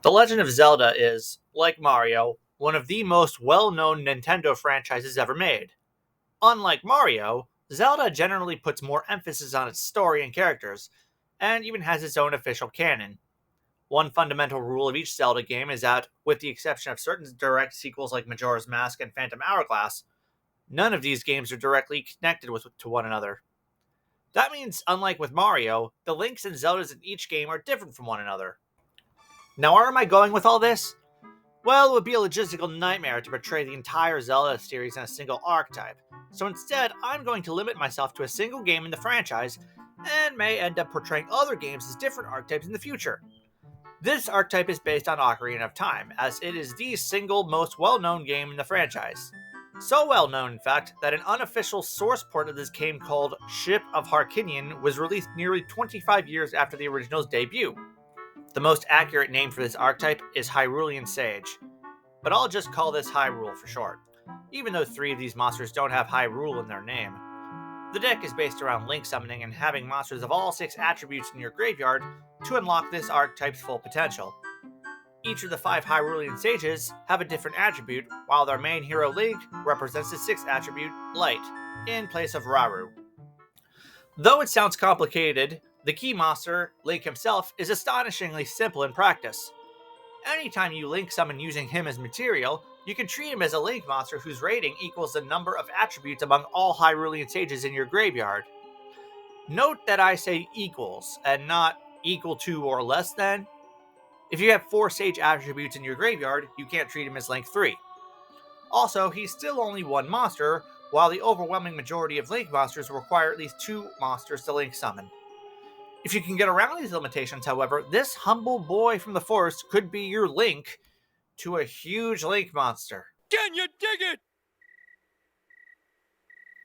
The Legend of Zelda is, like Mario, one of the most well-known Nintendo franchises ever made. Unlike Mario, Zelda generally puts more emphasis on its story and characters, and even has its own official canon. One fundamental rule of each Zelda game is that, with the exception of certain direct sequels like Majora's Mask and Phantom Hourglass, none of these games are directly connected to one another. That means, unlike with Mario, the Links and Zeldas in each game are different from one another. Now, where am I going with all this? Well, it would be a logistical nightmare to portray the entire Zelda series in a single archetype, so instead, I'm going to limit myself to a single game in the franchise, and may end up portraying other games as different archetypes in the future. This archetype is based on Ocarina of Time, as it is the single most well-known game in the franchise. So well known, in fact, that an unofficial source port of this game called Ship of Harkinian was released nearly 25 years after the original's debut. The most accurate name for this archetype is Hyrulean Sage, but I'll just call this Hyrule for short, even though 3 of these monsters don't have Hyrule in their name. The deck is based around link summoning and having monsters of all 6 attributes in your graveyard to unlock this archetype's full potential. Each of the 5 Hyrulean Sages have a different attribute, while their main hero Link represents the 6th attribute, Light, in place of Rauru. Though it sounds complicated, the key monster, Link himself, is astonishingly simple in practice. Anytime you Link summon using him as material, you can treat him as a Link monster whose rating equals the number of attributes among all Hyrulean Sages in your graveyard. Note that I say equals, and not equal to or less than. If you have 4 Sage attributes in your graveyard, you can't treat him as Link 3. Also, he's still only one monster, while the overwhelming majority of Link monsters require at least 2 monsters to Link summon. If you can get around these limitations, however, this humble boy from the forest could be your Link to a huge Link monster. Can you dig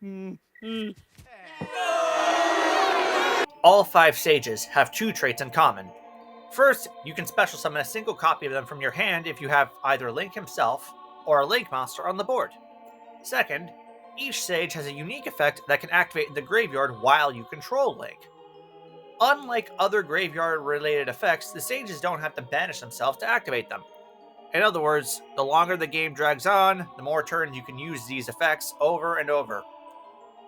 it? All 5 Sages have 2 traits in common. First, you can special summon a single copy of them from your hand if you have either Link himself or a Link monster on the board. Second, each Sage has a unique effect that can activate in the graveyard while you control Link. Unlike other graveyard-related effects, the Sages don't have to banish themselves to activate them. In other words, the longer the game drags on, the more turns you can use these effects over and over.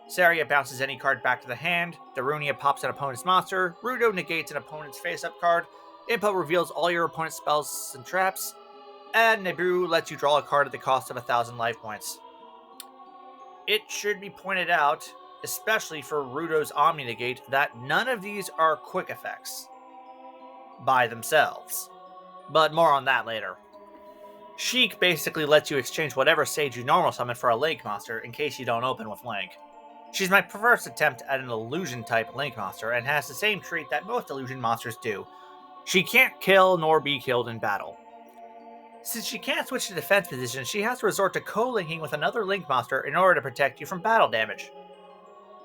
Saria bounces any card back to the hand, Darunia pops an opponent's monster, Rudo negates an opponent's face-up card, Impa reveals all your opponent's spells and traps, and Nebru lets you draw a card at the cost of 1,000 life points. It should be pointed out, especially for Rudo's Omni-Negate, that none of these are quick effects by themselves. But more on that later. Sheik basically lets you exchange whatever Sage you normal summon for a Link monster in case you don't open with Link. She's my first attempt at an illusion-type Link monster and has the same trait that most illusion monsters do. She can't kill nor be killed in battle. Since she can't switch to defense position, she has to resort to co-linking with another Link monster in order to protect you from battle damage.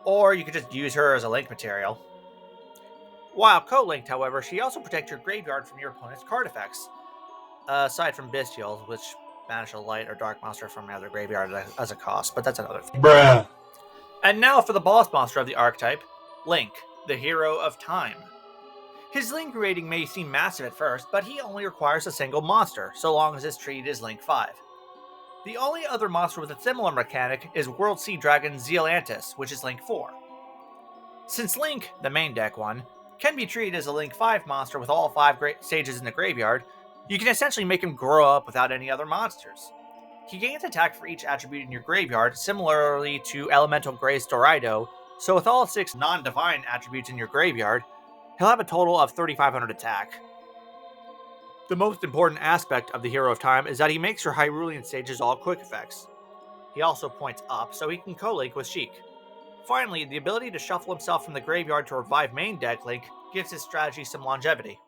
Or you could just use her as a Link material. While co-linked, however, she also protects your graveyard from your opponent's card effects. Aside from Bestials, which banish a light or dark monster from another graveyard as a cost, but that's another thing. Bruh. And now for the boss monster of the archetype, Link, the hero of time. His Link rating may seem massive at first, but he only requires a single monster, so long as it's treated as Link 5. The only other monster with a similar mechanic is World Sea Dragon Zealantis, which is Link 4. Since Link, the main deck one, can be treated as a Link 5 monster with all 5 Sages in the graveyard, you can essentially make him grow up without any other monsters. He gains attack for each attribute in your graveyard, similarly to Elemental Grace Doraido, so with all 6 non-divine attributes in your graveyard, he'll have a total of 3,500 attack. The most important aspect of the Hero of Time is that he makes your Hyrulean Sages all quick effects. He also points up, so he can co-link with Sheik. Finally, the ability to shuffle himself from the graveyard to revive main deck Link gives his strategy some longevity.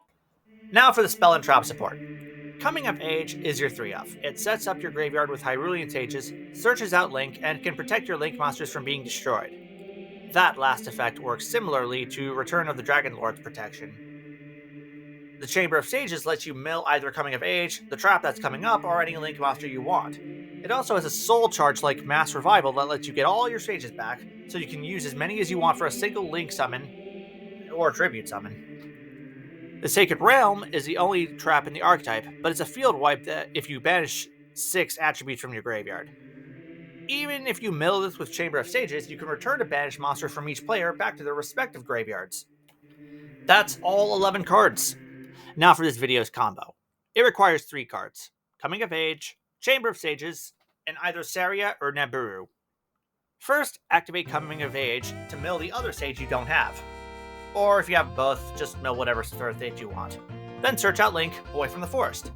Now for the spell and trap support. Coming of Age is your 3-of. It sets up your graveyard with Hyrulean Sages, searches out Link, and can protect your Link monsters from being destroyed. That last effect works similarly to Return of the Dragon Lord's protection. The Chamber of Sages lets you mill either Coming of Age, the trap that's coming up, or any Link monster you want. It also has a soul charge like Mass Revival that lets you get all your Sages back, so you can use as many as you want for a single Link summon, or tribute summon. The Sacred Realm is the only trap in the archetype, but it's a field wipe that if you banish 6 attributes from your graveyard. Even if you mill this with Chamber of Sages, you can return a banished monster from each player back to their respective graveyards. That's all 11 cards. Now for this video's combo. It requires 3 cards: Coming of Age, Chamber of Sages, and either Saria or Naburu. First, activate Coming of Age to mill the other sage you don't have. Or if you have both, just mill whatever third sage you want. Then search out Link, Boy from the Forest.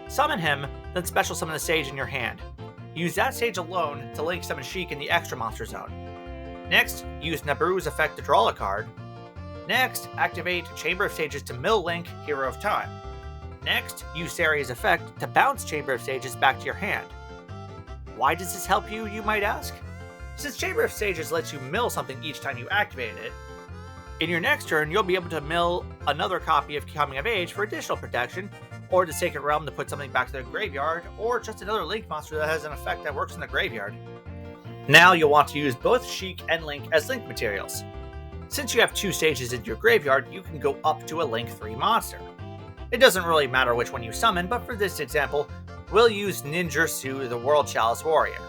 Summon him, then special summon the sage in your hand. Use that sage alone to Link summon Sheik in the extra monster zone. Next, use Naburu's effect to draw a card. Next, activate Chamber of Sages to mill Link, Hero of Time. Next, use Saria's effect to bounce Chamber of Sages back to your hand. Why does this help you, you might ask? Since Chamber of Sages lets you mill something each time you activate it, in your next turn you'll be able to mill another copy of Coming of Age for additional protection, or the Sacred Realm to put something back to the graveyard, or just another Link monster that has an effect that works in the graveyard. Now you'll want to use both Sheik and Link as Link materials. Since you have 2 stages in your graveyard, you can go up to a Link 3 monster. It doesn't really matter which one you summon, but for this example, we'll use Ninjutsu, the World Chalice Warrior.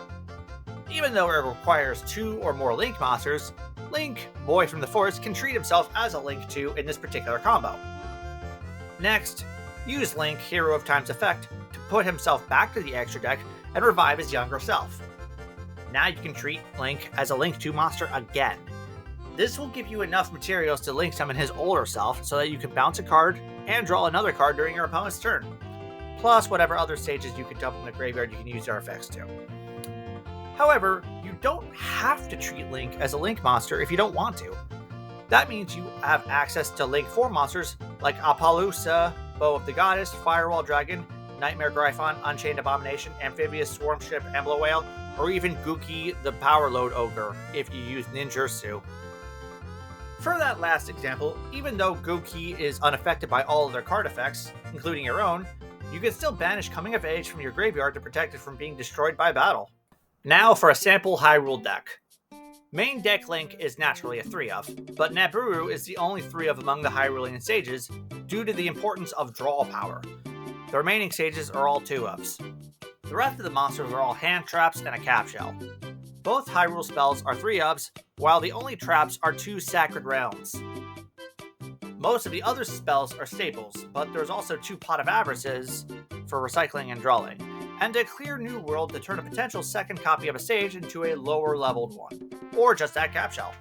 Even though it requires 2 or more Link monsters, Link, Boy from the Forest, can treat himself as a Link 2 in this particular combo. Next, use Link, Hero of Time's effect to put himself back to the extra deck and revive his younger self. Now you can treat Link as a Link 2 monster again. This will give you enough materials to Link summon his older self so that you can bounce a card and draw another card during your opponent's turn. Plus whatever other stages you can dump in the graveyard you can use their effects to. However, you don't have to treat Link as a Link monster if you don't want to. That means you have access to Link 4 monsters like Apollousa, Bow of the Goddess, Firewall Dragon, Nightmare Gryphon, Unchained Abomination, Amphibious Swarm Ship, Ambler Whale, or even Gookie the Power Load Ogre if you use Ninjutsu. For that last example, even though Gookie is unaffected by all of their card effects, including your own, you can still banish Coming of Age from your graveyard to protect it from being destroyed by battle. Now for a sample Hyrule deck. Main deck Link is naturally a 3-of, but Naburu is the only 3-of among the Hyrulean Sages due to the importance of draw power. The remaining sages are all 2-ofs. The rest of the monsters are all hand traps and a cap shell. Both Hyrule spells are 3-ofs, while the only traps are 2 Sacred Realms. Most of the other spells are staples, but there's also 2 Pot of Avarices for recycling and drawing, and a Clear New World to turn a potential second copy of a sage into a lower leveled one, or just that cap shell.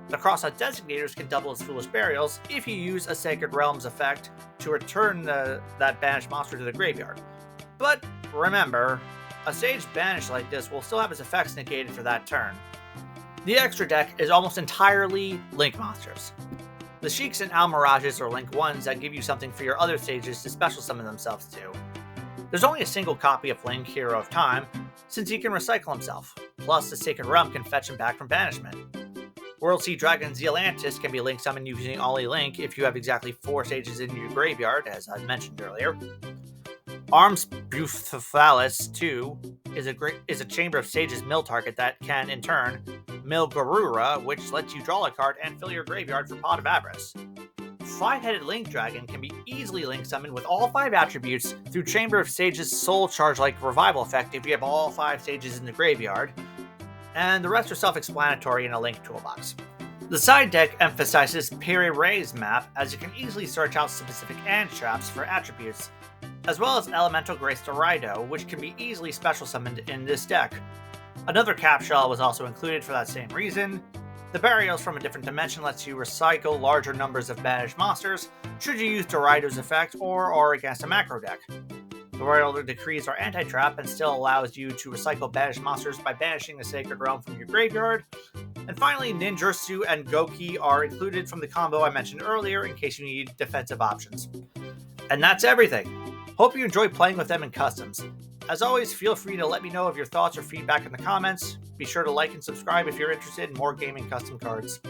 The Cross-Out Designators can double as Foolish Burials if you use a Sacred Realms effect to return that banished monster to the graveyard. But remember, a sage banished like this will still have its effects negated for that turn. The extra deck is almost entirely Link monsters. The Sheiks and Almirages are Link 1s that give you something for your other sages to special summon themselves to. There's only a single copy of Link, Hero of Time, since he can recycle himself, plus the Sacred Realm can fetch him back from banishment. World Sea Dragon Zealantis can be Link summoned using only Link if you have exactly 4 sages in your graveyard, as I mentioned earlier. Arms Buphalis 2 is a Chamber of Sages mill target that can, in turn, mill Garura, which lets you draw a card and fill your graveyard for Pot of Avarice. 5-headed Link Dragon can be easily Link summoned with all 5 attributes through Chamber of Sages' Soul Charge-like revival effect if you have all 5 sages in the graveyard, and the rest are self-explanatory in a Link toolbox. The side deck emphasizes Pere Ray's map, as you can easily search out specific ant traps for attributes, as well as Elemental Grace Doraido, which can be easily special summoned in this deck. Another cap shell was also included for that same reason. The Burials from a different dimension lets you recycle larger numbers of banished monsters should you use Doraido's effect or are against a macro deck. The Royal Decrees are anti-trap and still allows you to recycle banished monsters by banishing the Sacred Realm from your graveyard. And finally, Ninjutsu and Gookie are included from the combo I mentioned earlier in case you need defensive options. And that's everything. Hope you enjoy playing with them in customs. As always, feel free to let me know of your thoughts or feedback in the comments. Be sure to like and subscribe if you're interested in more gaming custom cards.